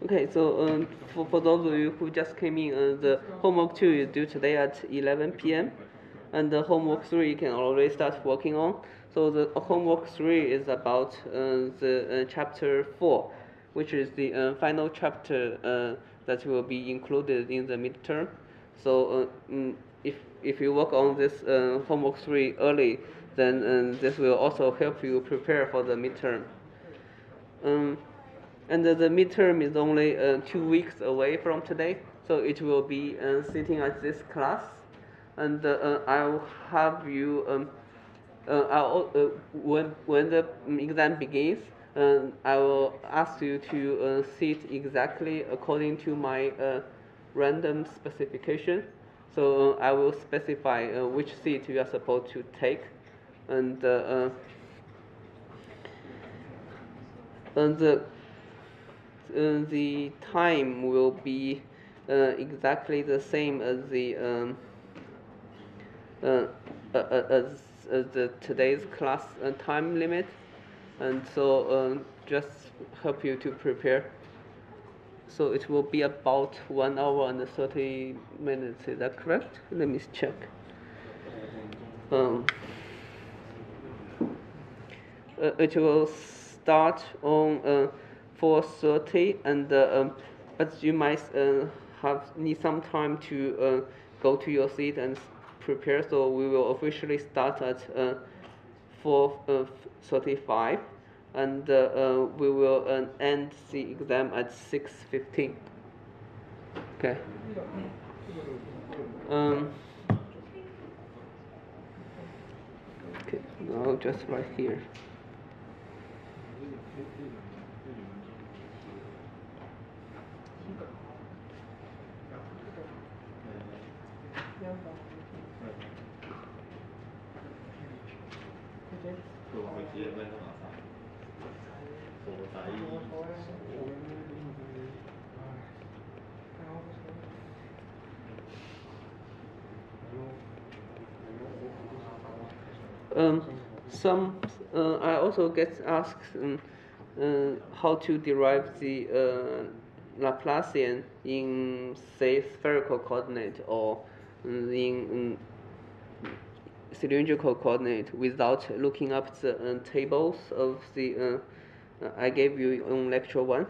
Okay, so for those of you who just came in, the homework 2 is due today at 11 p.m. and the homework 3 you can already start working on. So the homework 3 is about the chapter 4, which is the final chapter that will be included in the midterm. So if you work on this homework 3 early, then this will also help you prepare for the midterm. And the midterm is only 2 weeks away from today, so it will be sitting at this class, and I'll have you. When the exam begins, I will ask you to sit exactly according to my random specification. So I will specify which seat you are supposed to take, and the time will be exactly the same as the uh, as the today's class time limit, and so just help you to prepare. So it will be about 1 hour and 30 minutes. Is that correct? Let me check. It will start on 4:30, and but you might need some time to go to your seat and prepare. So we will officially start at 4:35, and we will end the exam at 6:15. Okay. Okay. Now just right here. Some I also get asked how to derive the Laplacian in, say, spherical coordinate or in cylindrical coordinate without looking up the tables of the I gave you on lecture 1.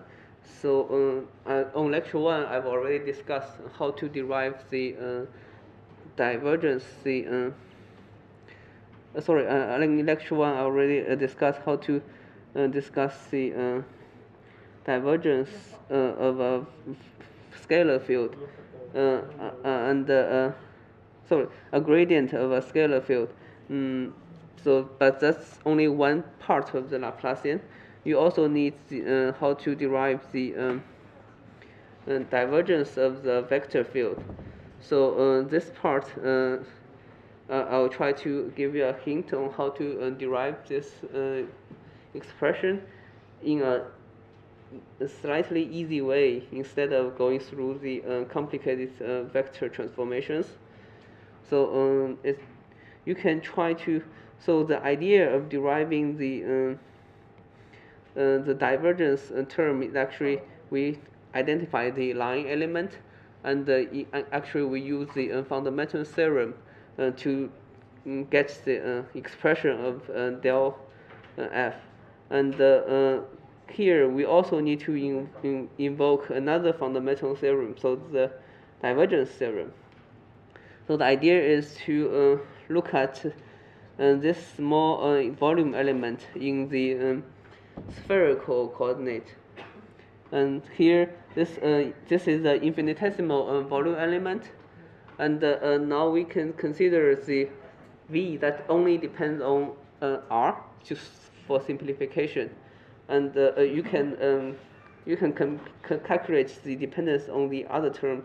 So on lecture 1, I've already discussed how to derive the divergence, the sorry, in lecture 1 I already discussed how to discuss the divergence of a scalar field and sorry, a gradient of a scalar field. So, but that's only one part of the Laplacian. You also need the, how to derive the divergence of the vector field. So this part I'll try to give you a hint on how to derive this expression in a slightly easy way instead of going through the complicated vector transformations. So you can try to. So the idea of deriving the divergence term is actually we identify the line element, and actually we use the fundamental theorem to get the expression of del f, and here we also need to invoke another fundamental theorem, so the divergence theorem. So the idea is to look at this small volume element in the spherical coordinate, and here this is the infinitesimal volume element, and now we can consider the v that only depends on r, just for simplification, and you can calculate the dependence on the other term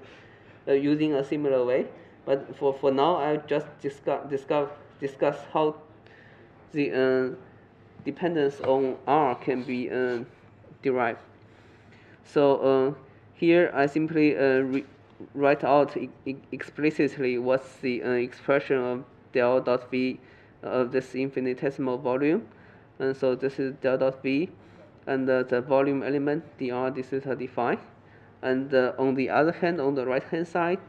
using a similar way. But for now, I'll just discuss how the dependence on r can be derived. So here I simply write out explicitly what's the expression of del dot v of this infinitesimal volume, and so this is del dot v, and the volume element dr d theta d phi, and on the other hand, on the right hand side,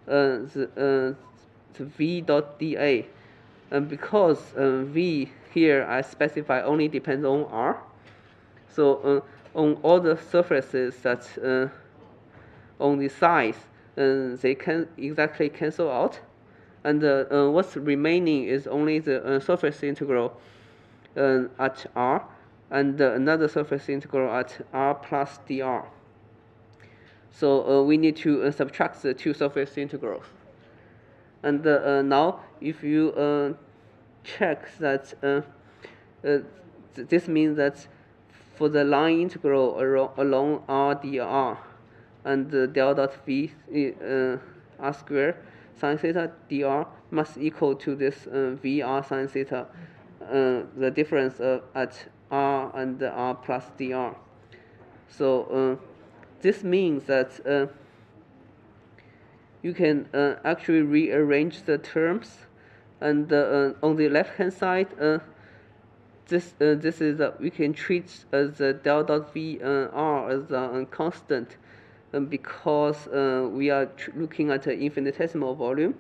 the v dot dA, and because v here I specify only depends on r, so on all the surfaces that on the sides, they can exactly cancel out, and what's remaining is only the surface integral at r, and another surface integral at r plus dr. So we need to subtract the two surface integrals. And now, if you check that, this means that for the line integral along r dr, and del dot v r squared sine theta dr must equal to this vr sine theta, the difference at r and r plus dr. So this means that you can actually rearrange the terms, and on the left hand side, this is we can treat as the del dot v r as a constant, because we are looking at an infinitesimal volume,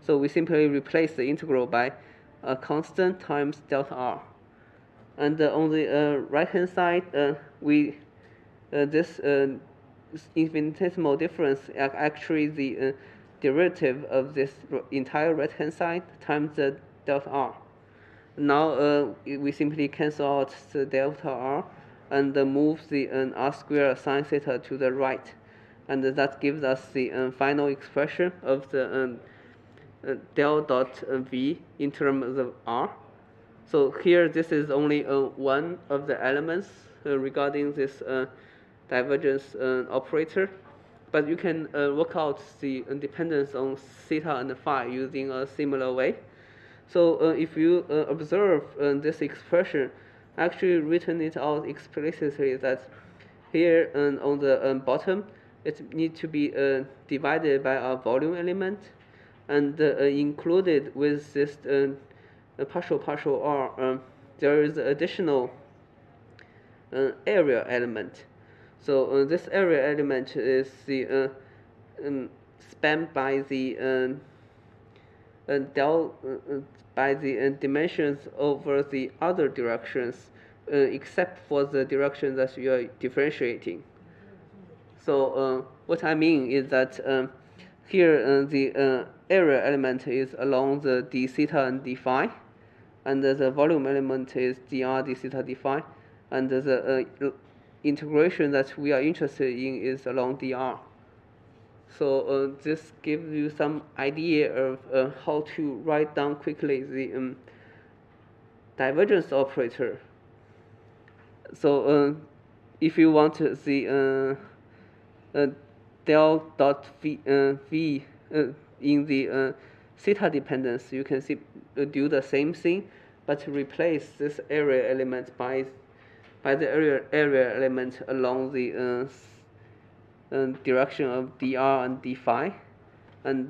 so we simply replace the integral by a constant times delta r. And on the right hand side, we this infinitesimal difference actually the derivative of this entire right hand side times the delta r. Now we simply cancel out the delta r and move the r squared sine theta to the right, and that gives us the final expression of the del dot v in terms of r. So here this is only one of the elements regarding this divergence operator, but you can work out the dependence on theta and phi using a similar way. So if you observe this expression, actually written it out explicitly that here on the bottom, it needs to be divided by a volume element, and included with this partial r, there is additional area element. So this area element is the spanned by the by the dimensions over the other directions, except for the direction that you are differentiating. So what I mean is that here the area element is along the d theta and d phi, and the volume element is dr d theta d phi, and the integration that we are interested in is along dr. So this gives you some idea of how to write down quickly the divergence operator. So if you want the del dot v in the theta dependence, you can do the same thing, but replace this area element by the area element along the direction of dr and d phi, and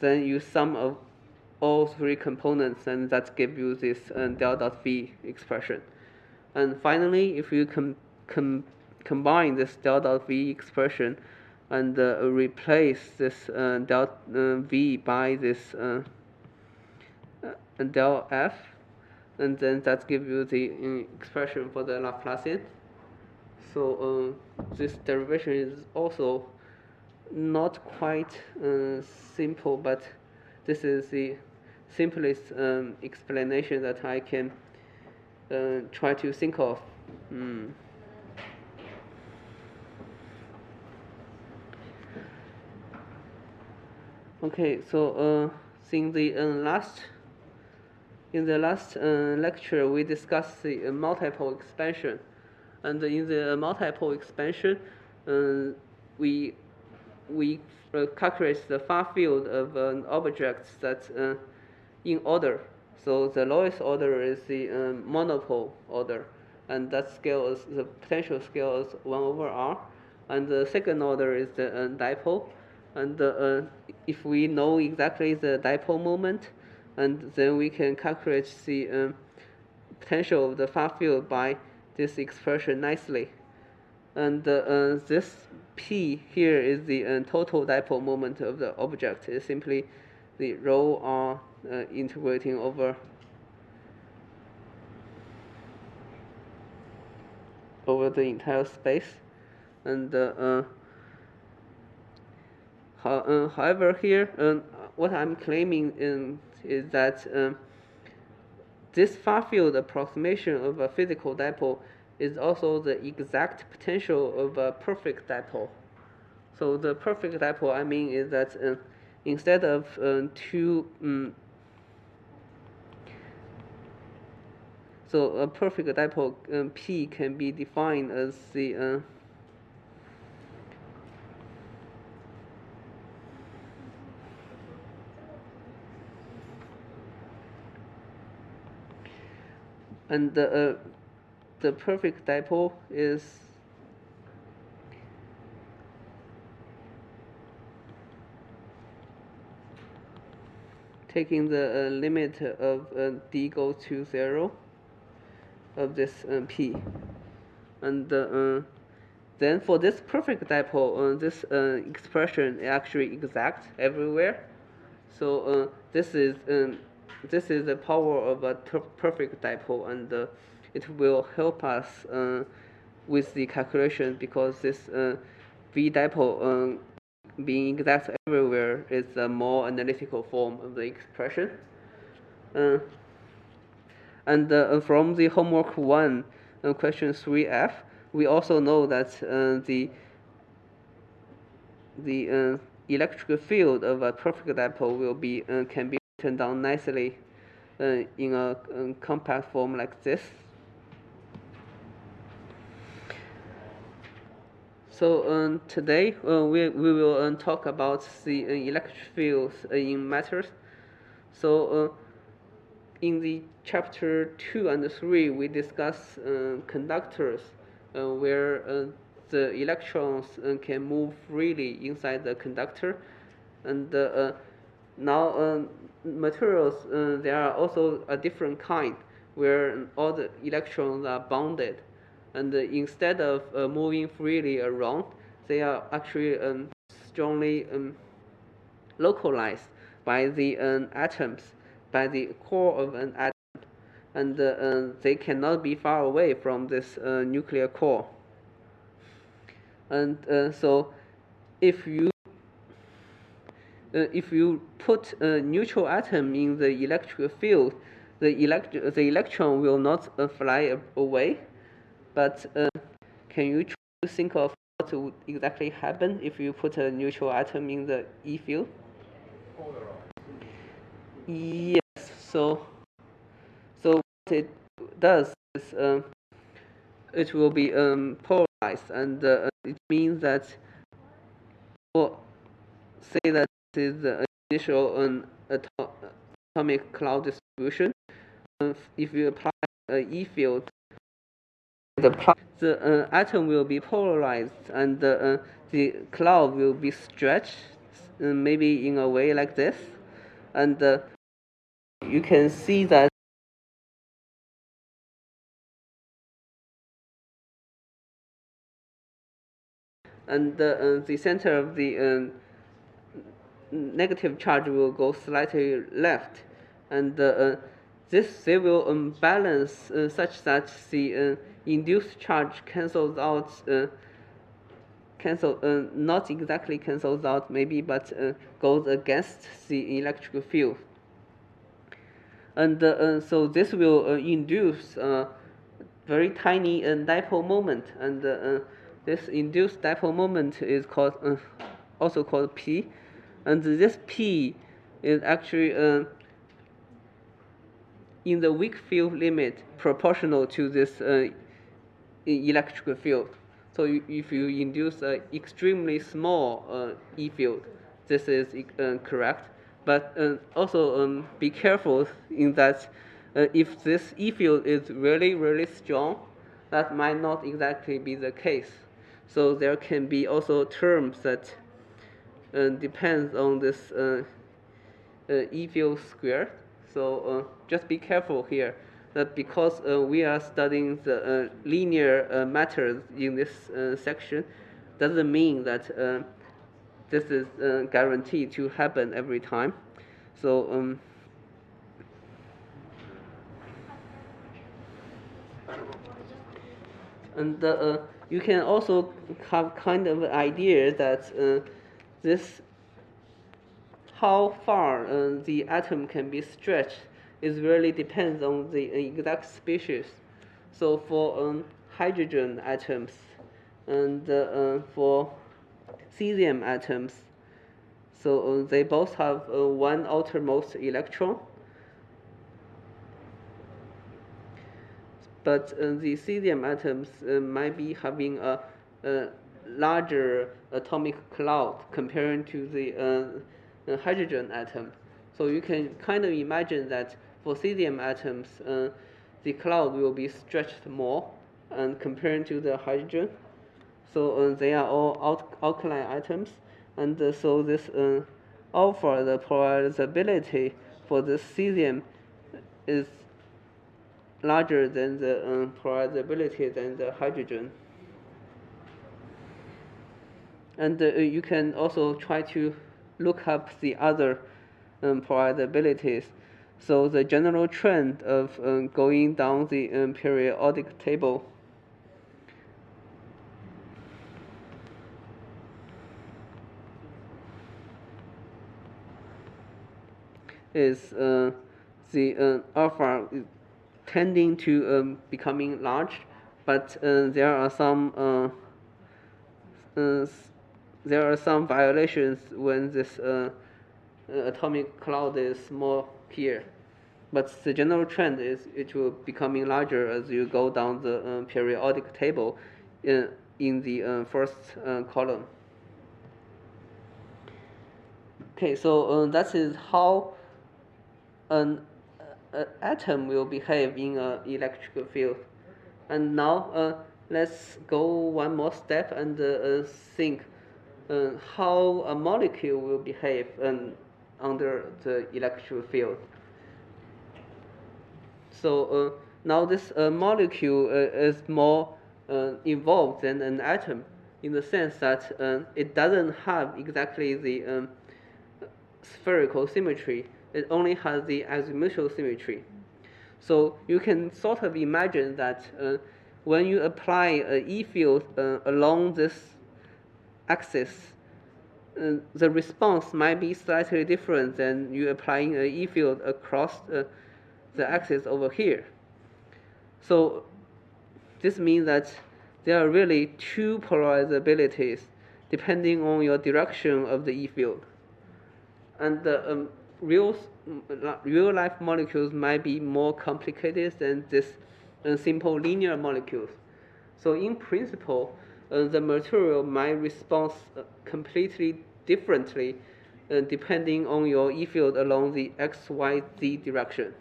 then you sum of all three components, and that gives you this del dot v expression. And finally, if you combine this del dot v expression and replace this del v by this del f, and then that gives you the expression for the Laplacian. So this derivation is also not quite simple, but this is the simplest explanation that I can try to think of. Okay, so in the last lecture we discussed the multiple expansion, and in the multiple expansion we calculate the far field of an object that's in order. So the lowest order is the monopole order, and that scale is the potential scale is 1 over r, and the second order is the dipole. And if we know exactly the dipole moment, and then we can calculate the potential of the far field by this expression nicely. And this P here is the total dipole moment of the object. It's simply the rho r integrating over the entire space. And however, here what I'm claiming is that this far-field approximation of a physical dipole is also the exact potential of a perfect dipole. So the perfect dipole, I mean, is that instead of two, so a perfect dipole P can be defined as the and the perfect dipole is taking the limit of d goes to 0 of this P. And then for this perfect dipole, this expression is actually exact everywhere. So this is the power of a perfect dipole, and it will help us with the calculation, because this V dipole being exact everywhere is a more analytical form of the expression. And from the homework 1, question 3F, we also know that the electric field of a perfect dipole will be can be written down nicely in a compact form like this. So today we will talk about the electric fields in matters. So in the chapter 2 and 3, we discuss conductors where the electrons can move freely inside the conductor. And now materials, there are also a different kind where all the electrons are bounded. And instead of moving freely around, they are actually strongly localized by the atoms, by the core of an atom, and they cannot be far away from this nuclear core. And so if you put a neutral atom in the electric field, the electron will not fly away. But can you try to think of what would exactly happen if you put a neutral atom in the E field? Yes. So what it does is it will be polarized, and it means that, or say that this is the initial atomic cloud distribution. If you apply an E field, the atom will be polarized, and the cloud will be stretched, maybe in a way like this, and you can see that. And the center of the negative charge will go slightly left, and they will balance such that the induced charge cancels out, not exactly cancels out maybe, but goes against the electric field. And so this will induce very tiny dipole moment, and this induced dipole moment is called also called P, and this P is actually in the weak field limit proportional to this electric field. So if you induce an extremely small E field, this is correct. But also be careful in that if this E field is really, really strong, that might not exactly be the case. So there can be also terms that depends on this E field squared. So just be careful here. that because we are studying the linear matters in this section, doesn't mean that this is guaranteed to happen every time. So and you can also have kind of idea that this how far the atom can be stretched is really depends on the exact species. So for hydrogen atoms and for cesium atoms, so they both have one outermost electron, but the cesium atoms might be having a larger atomic cloud compared to the hydrogen atom. So you can kind of imagine that for cesium atoms, the cloud will be stretched more and compared to the hydrogen. So they are all alkaline atoms, and so this alpha, the polarizability for the cesium is larger than the polarizability than the hydrogen. And you can also try to look up the other polarizabilities. So the general trend of going down the periodic table is the alpha tending to becoming large, but there are some violations when this atomic cloud is more here. But the general trend is it will becoming larger as you go down the periodic table in the first column. Okay, so that is how an atom will behave in an electric field. And now let's go one more step and think how a molecule will behave under the electric field. So now this molecule is more involved than an atom in the sense that it doesn't have exactly the spherical symmetry. It only has the azimuthal symmetry. So you can sort of imagine that when you apply an E field along this axis, the response might be slightly different than you applying an E field across the axis over here. So this means that there are really two polarizabilities depending on your direction of the E field. And the real life molecules might be more complicated than this simple linear molecules. So in principle, the material might respond completely differently depending on your E field along the X, Y, Z direction.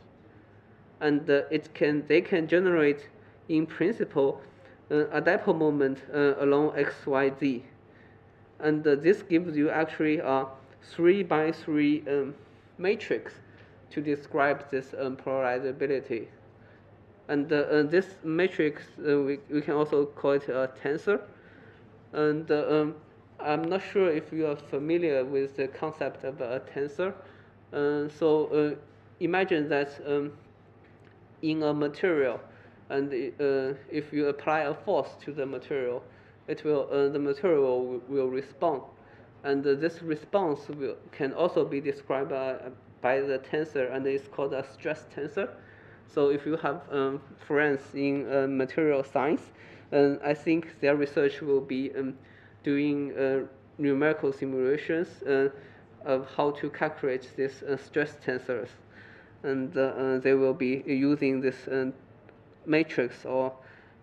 And they can generate, in principle, a dipole moment along X, Y, Z. And this gives you actually a 3 by 3 matrix to describe this polarizability. And this matrix, we can also call it a tensor. And I'm not sure if you are familiar with the concept of a tensor. So imagine that in a material, and if you apply a force to the material, the material will respond. And this response can also be described by the tensor, and it's called a stress tensor. So if you have friends in material science, I think their research will be doing numerical simulations of how to calculate these stress tensors. And they will be using this matrix or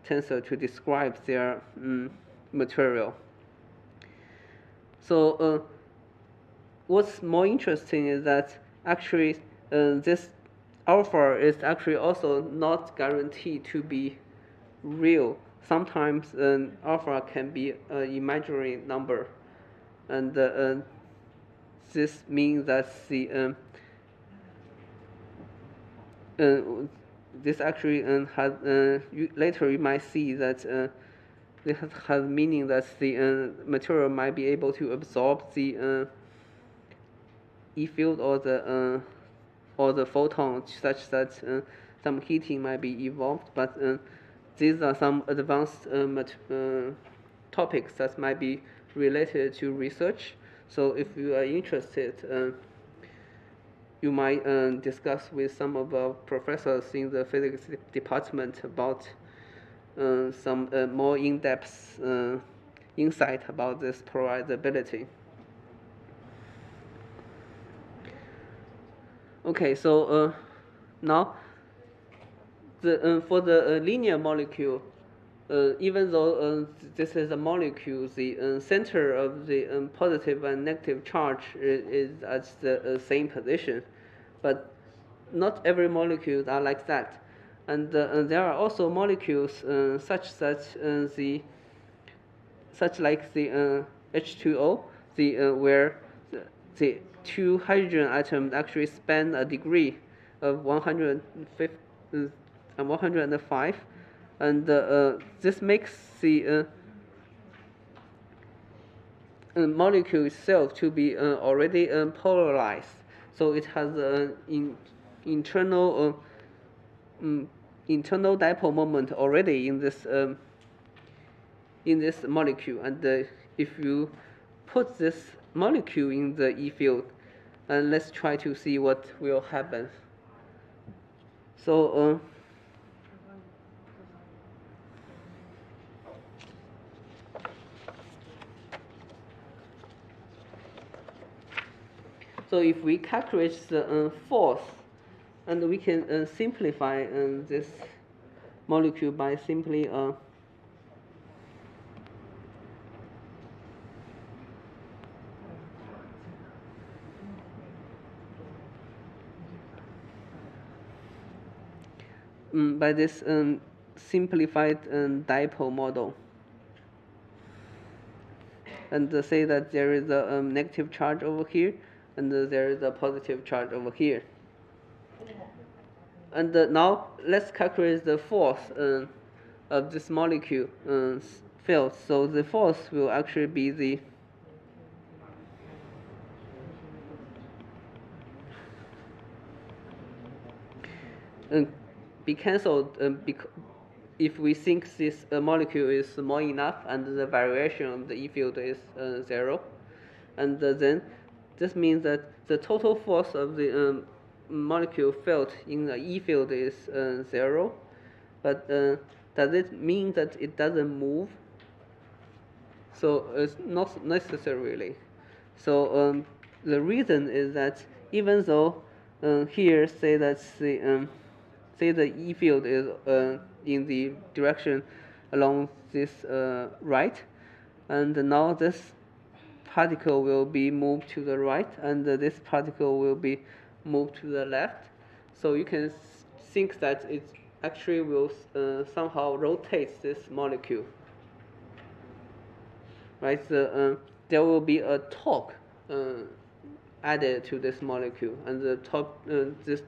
tensor to describe their material. So what's more interesting is that actually this alpha is actually also not guaranteed to be real. Sometimes alpha can be an imaginary number, and this means that this actually has later you might see that this has meaning that the material might be able to absorb the E field or the photon such that some heating might be evolved, but these are some advanced topics that might be related to research. So if you are interested, you might discuss with some of our professors in the physics department about some more in-depth insight about this polarizability. Okay, so now for the linear molecule, even though this is a molecule, the center of the positive and negative charge is at the same position, but not every molecule are like that, and there are also molecules such like the H2O, where the two hydrogen atoms actually span a degree of 105, and this makes the molecule itself to be already polarized. So it has internal internal dipole moment already in this molecule, and if you put this molecule in the E field, and let's try to see what will happen. So so if we calculate the force, and we can simplify this molecule by simply by this simplified dipole model, and say that there is a negative charge over here, and there is a positive charge over here. And now let's calculate the force of this molecule field. So the force will actually be the be cancelled if we think this molecule is small enough and the variation of the E field is 0, and then this means that the total force of the molecule felt in the E field is 0, but does it mean that it doesn't move? So it's not necessarily. So the reason is that even though here say that the E field is in the direction along this right, and now this particle will be moved to the right, and this particle will be moved to the left. So you can think that it actually will somehow rotate this molecule. Right? There will be a torque added to this molecule, and this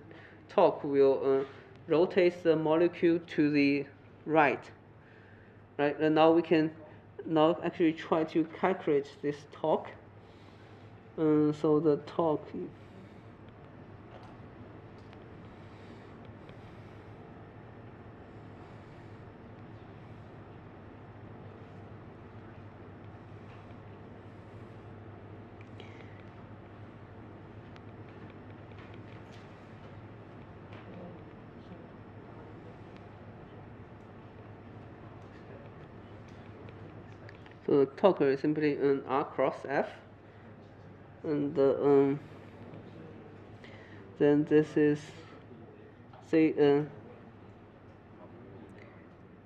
torque will rotate the molecule to the right. Right? And now we can actually try to calculate this torque. So the torque. So the torque is simply an R cross F, and then this is, say,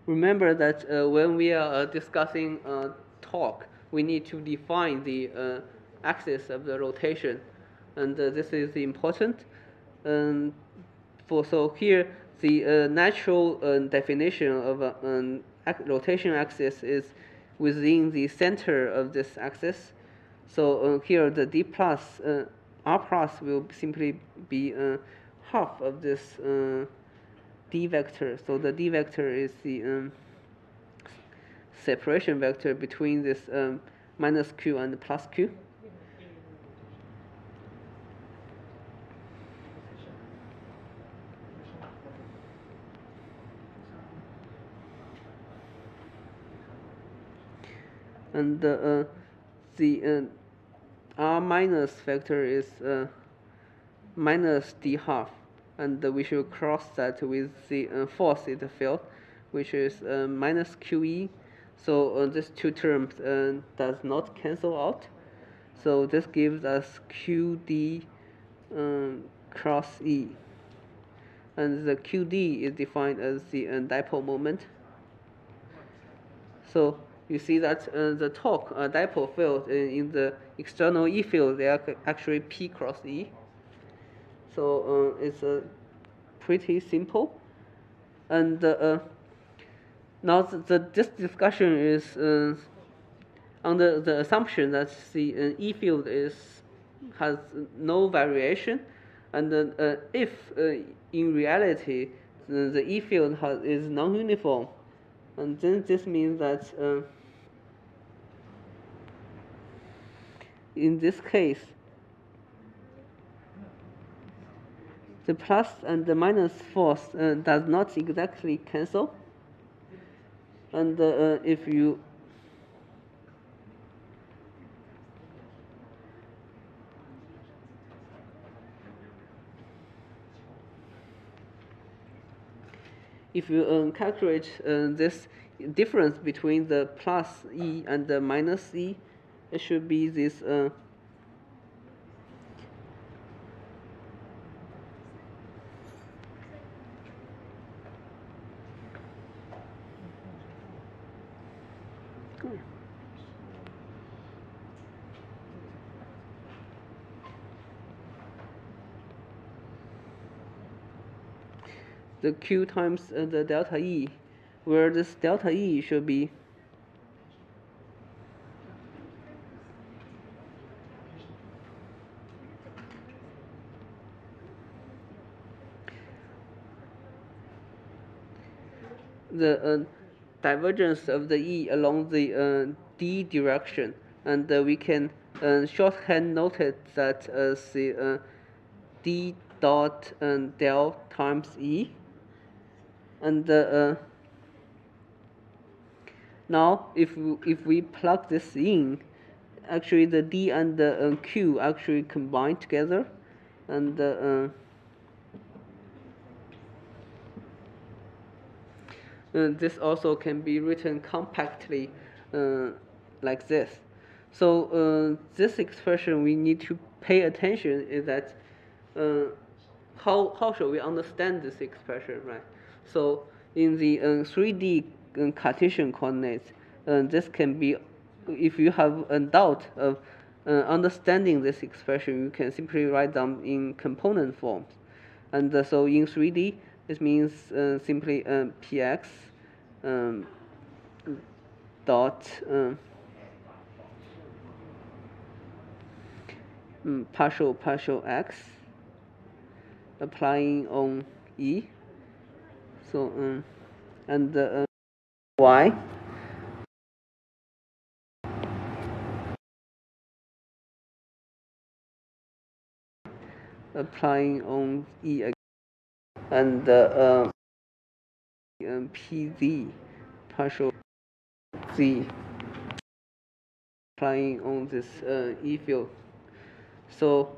remember that when we are discussing torque, we need to define the axis of the rotation, and this is important. So here the natural definition of a rotation axis is within the center of this axis. So here the D plus R plus will simply be half of this d vector. So the d vector is the separation vector between this minus q and plus q. And the r minus vector is minus d half, and we should cross that with the force in the field, which is minus qe. So these two terms does not cancel out. So this gives us qd cross e, and the qd is defined as the dipole moment. So you see that the torque dipole field in the external E field, they are actually P cross E. So it's pretty simple. And now this discussion is under the assumption that the E field has no variation, and if in reality the E field is non-uniform, and then this means that in this case, the plus and the minus force does not exactly cancel. And if you calculate this difference between the plus E and the minus E, it should be this the Q times the delta E, where this delta E should be the divergence of the E along the D direction, and we can shorthand note it that as the D dot del times E, and now if we plug this in, actually the D and the Q actually combine together, and this also can be written compactly like this. So this expression we need to pay attention is that how should we understand this expression, right? So in the 3D Cartesian coordinates, this can be, if you have a doubt of understanding this expression, you can simply write down in component forms. And so in 3D, this means simply px dot partial x applying on E. So and y applying on E again, and pz partial z applying on this E field. So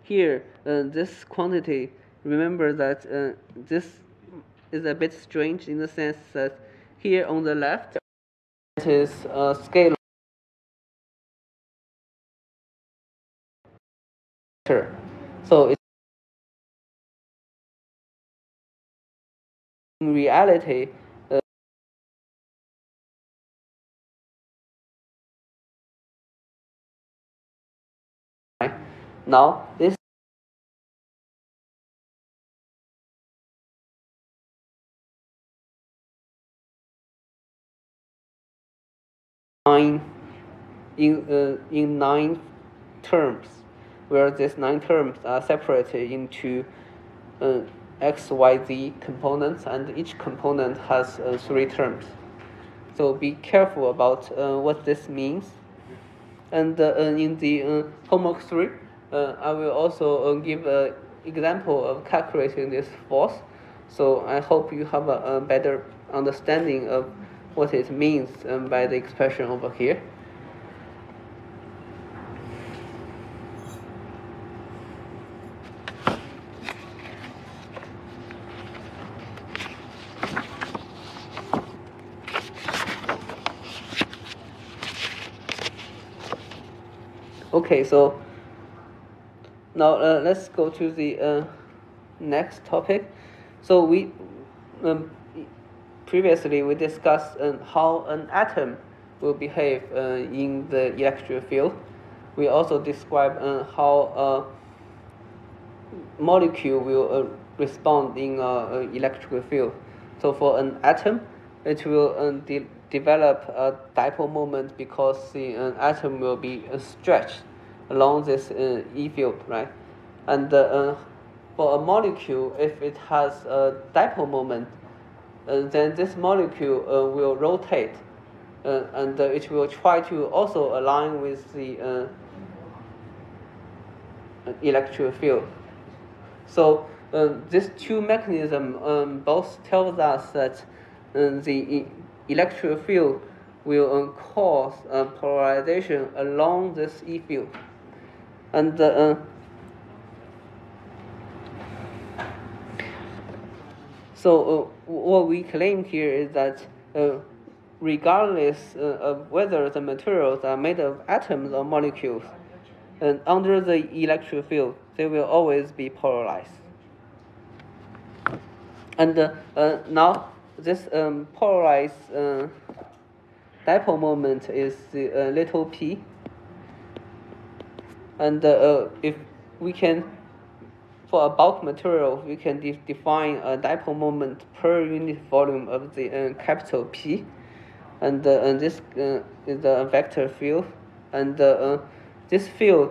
here, this quantity, remember that this is a bit strange in the sense that here on the left, it is a scalar. So it's in reality, now this in 9 terms, where these 9 terms are separated into x, y, z components, and each component has 3 terms. So be careful about what this means. And in the homework 3, I will also give an example of calculating this force. So I hope you have a better understanding of what it means by the expression over here. Okay, so now let's go to the next topic. So we previously we discussed how an atom will behave in the electric field. We also described how a molecule will respond in an electric field. So for an atom, it will develop a dipole moment because the atom will be stretched along this E field, right? And for a molecule, if it has a dipole moment, then this molecule will rotate, and it will try to also align with the electric field. So these two mechanisms both tells us that the electric field will cause polarization along this E field. And so what we claim here is that regardless of whether the materials are made of atoms or molecules, under the electric field, they will always be polarized. And now this polarized dipole moment is the little p. And if we can, for a bulk material, we can define a dipole moment per unit volume of the capital P. And this is a vector field. And this field